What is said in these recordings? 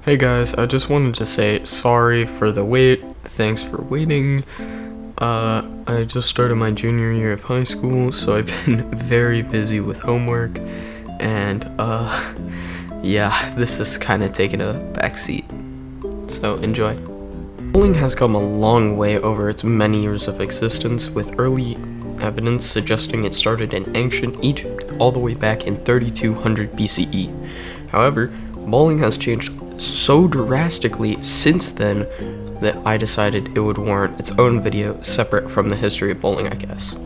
Hey guys, I just wanted to say sorry for the wait. Thanks for waiting. I just started my junior year of high school, so I've been very busy with homework, and yeah, this is kind of taking a backseat. So enjoy. Bowling has come a long way over its many years of existence, with early evidence suggesting it started in ancient Egypt all the way back in 3200 BCE. However, bowling has changed so drastically since then that I decided it would warrant its own video separate from the history of bowling, I guess.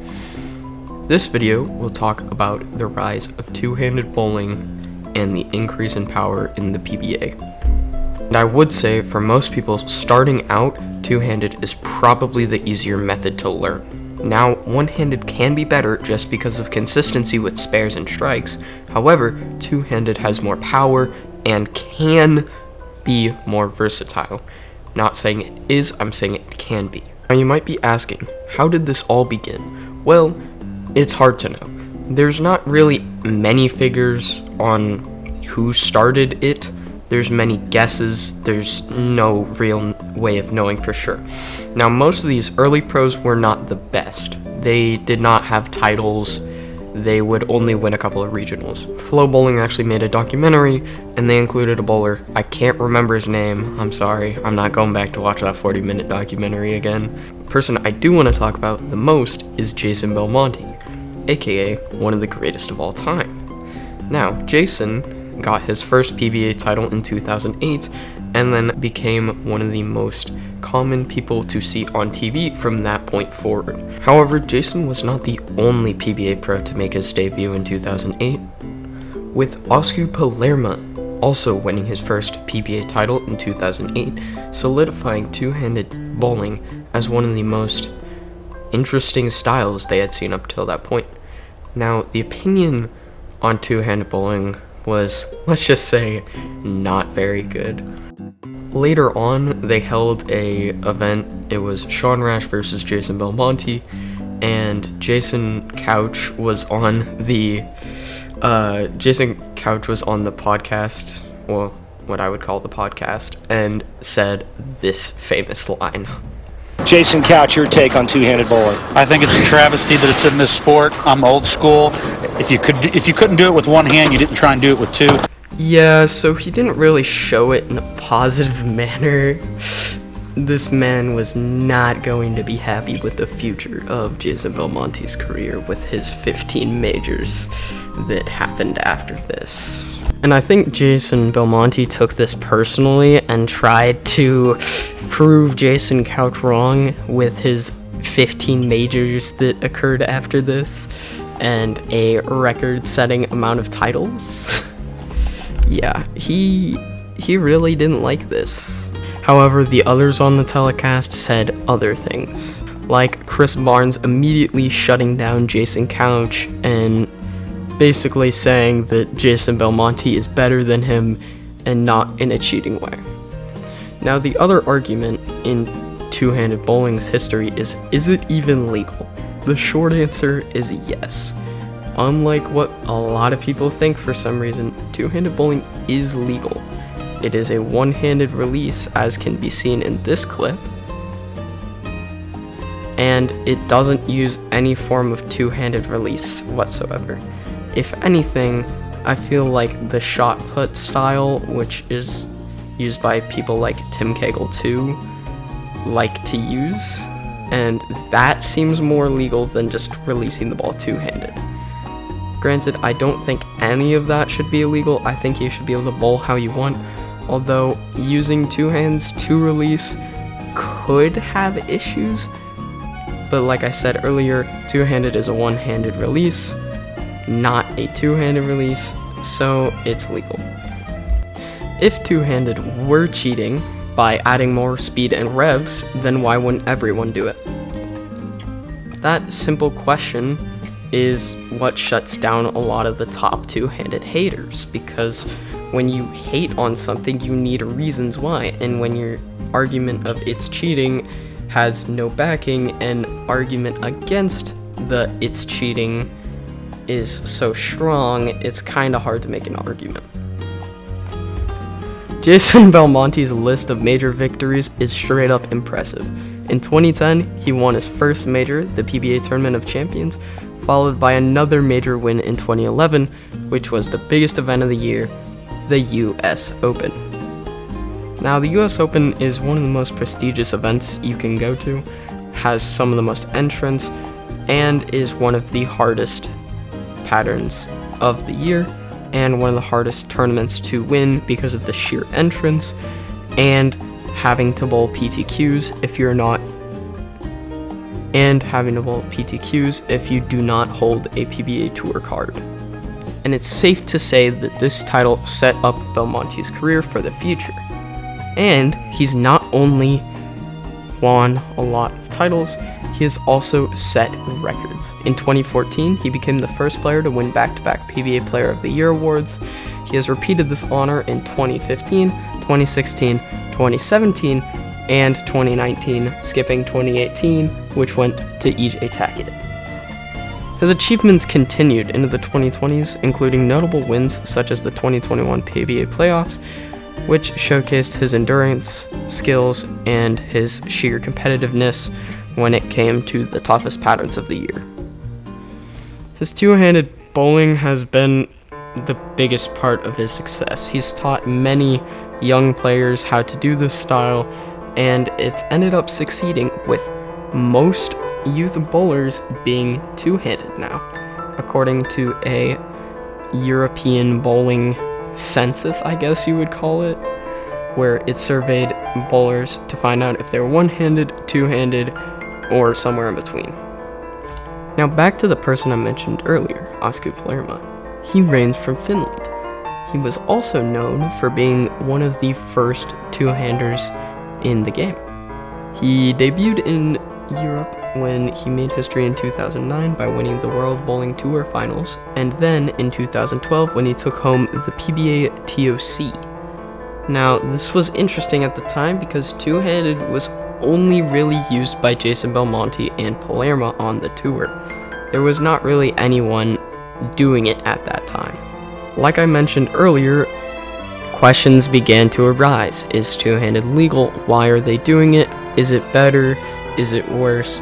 This video will talk about the rise of two-handed bowling and the increase in power in the PBA. And I would say for most people starting out, two-handed is probably the easier method to learn. Now, one-handed can be better just because of consistency with spares and strikes. However, two-handed has more power and can be more versatile. Not saying it is, I'm saying it can be. Now you might be asking, how did this all begin? Well, it's hard to know. There's not really many figures on who started it. There's many guesses. There's no real way of knowing for sure. Now, most of these early pros were not the best. They did not have titles. They would only win a couple of regionals. Flow Bowling actually made a documentary, and they included a bowler. I can't remember his name. I'm sorry. I'm not going back to watch that 40-minute documentary again. The person I do want to talk about the most is Jason Belmonte, aka one of the greatest of all time. Now, Jason got his first PBA title in 2008, and then became one of the most common people to see on TV from that point forward. However, Jason was not the only PBA pro to make his debut in 2008, with Oscar Palermo also winning his first PBA title in 2008, solidifying two-handed bowling as one of the most interesting styles they had seen up till that point. Now, the opinion on two-handed bowling was, let's just say, not very good. Later on, they held a event. It was Sean Rash versus Jason Belmonte, and Jason Couch was on the podcast, well, what I would call the podcast, and said this famous line. Jason Couch, your take on two-handed bowling? I think it's a travesty that it's in this sport. I'm old school. If you couldn't do it with one hand, you didn't try and do it with two. Yeah, so he didn't really show it in a positive manner. This man was not going to be happy with the future of Jason Belmonte's career with his 15 majors that happened after this. And I think Jason Belmonte took this personally and tried to prove Jason Couch wrong with his 15 majors that occurred after this and a record-setting amount of titles. Yeah, he really didn't like this. However, the others on the telecast said other things, like Chris Barnes immediately shutting down Jason Couch and basically saying that Jason Belmonte is better than him and not in a cheating way. Now, the other argument in two-handed bowling's history is it even legal? The short answer is yes. Unlike what a lot of people think for some reason, two-handed bowling is legal. It is a one-handed release, as can be seen in this clip, and it doesn't use any form of two-handed release whatsoever. If anything, I feel like the shot put style, which is used by people like Tim Cagle too, like to use, and that seems more legal than just releasing the ball two-handed. Granted, I don't think any of that should be illegal. I think you should be able to bowl how you want, although using two hands to release could have issues. But like I said earlier, two-handed is a one-handed release, not a two-handed release, so it's legal. If two-handed were cheating by adding more speed and revs, then why wouldn't everyone do it? That simple question is what shuts down a lot of the top two-handed haters, because when you hate on something, you need reasons why, and when your argument of it's cheating has no backing, and argument against the it's cheating is so strong, it's kind of hard to make an argument. Jason Belmonte's list of major victories is straight up impressive. In 2010, he won his first major, the PBA Tournament of Champions, followed by another major win in 2011, which was the biggest event of the year, the US Open. Now, the US Open is one of the most prestigious events you can go to, has some of the most entrants, and is one of the hardest patterns of the year, and one of the hardest tournaments to win because of the sheer entrance, and having to bowl PTQs if you're not, and having to bowl PTQs if you do not hold a PBA Tour card. And it's safe to say that this title set up Belmonte's career for the future. And he's not only won a lot of titles, he has also set records. In 2014, he became the first player to win back-to-back PBA Player of the Year awards. He has repeated this honor in 2015, 2016, 2017, and 2019, skipping 2018, which went to EJ Tackett. His achievements continued into the 2020s, including notable wins such as the 2021 PBA playoffs, which showcased his endurance, skills, and his sheer competitiveness when it came to the toughest patterns of the year. His two-handed bowling has been the biggest part of his success. He's taught many young players how to do this style, and it's ended up succeeding with most youth bowlers being two-handed now, according to a European bowling census, I guess you would call it, where it surveyed bowlers to find out if they were one-handed, two-handed, or somewhere in between. Now back to the person I mentioned earlier, Osku Palermo. He reigns from Finland. He was also known for being one of the first two-handers in the game. He debuted in Europe when he made history in 2009 by winning the World Bowling Tour Finals, and then in 2012 when he took home the PBA TOC. Now, this was interesting at the time because two-handed was only really used by Jason Belmonte and Palermo on the tour. There was not really anyone doing it at that time. Like I mentioned earlier, questions began to arise. Is two-handed legal? Why are they doing it? Is it better? Is it worse?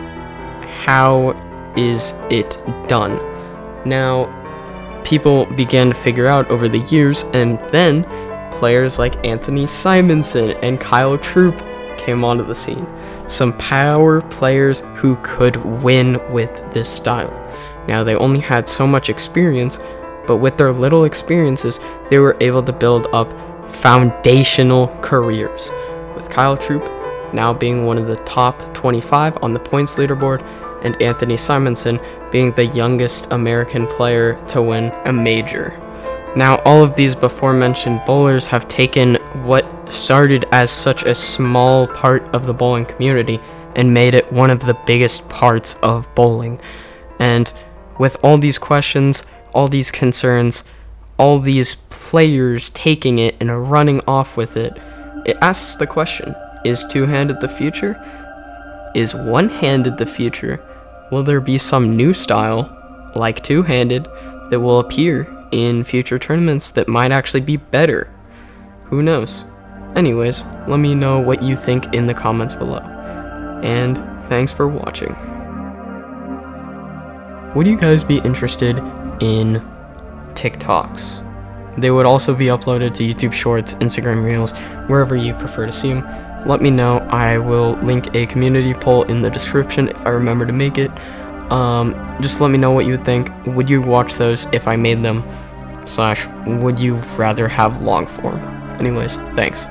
How is it done? Now, people began to figure out over the years, and then players like Anthony Simonson and Kyle Troop came onto the scene. Some power players who could win with this style. Now, they only had so much experience, but with their little experiences, they were able to build up foundational careers. With Kyle Troop now being one of the top 25 on the points leaderboard, and Anthony Simonson being the youngest American player to win a major. Now, all of these before-mentioned bowlers have taken what started as such a small part of the bowling community and made it one of the biggest parts of bowling. And with all these questions, all these concerns, all these players taking it and running off with it, it asks the question, is two-handed the future? Is one-handed the future? Will there be some new style, like two-handed, that will appear in future tournaments that might actually be better? Who knows? Anyways, let me know what you think in the comments below. And thanks for watching. Would you guys be interested in TikToks? They would also be uploaded to YouTube Shorts, Instagram Reels, wherever you prefer to see them. Let me know. I will link a community poll in the description if I remember to make it. Just let me know what you would think. Would you watch those if I made them? / would you rather have long form? Anyways, thanks.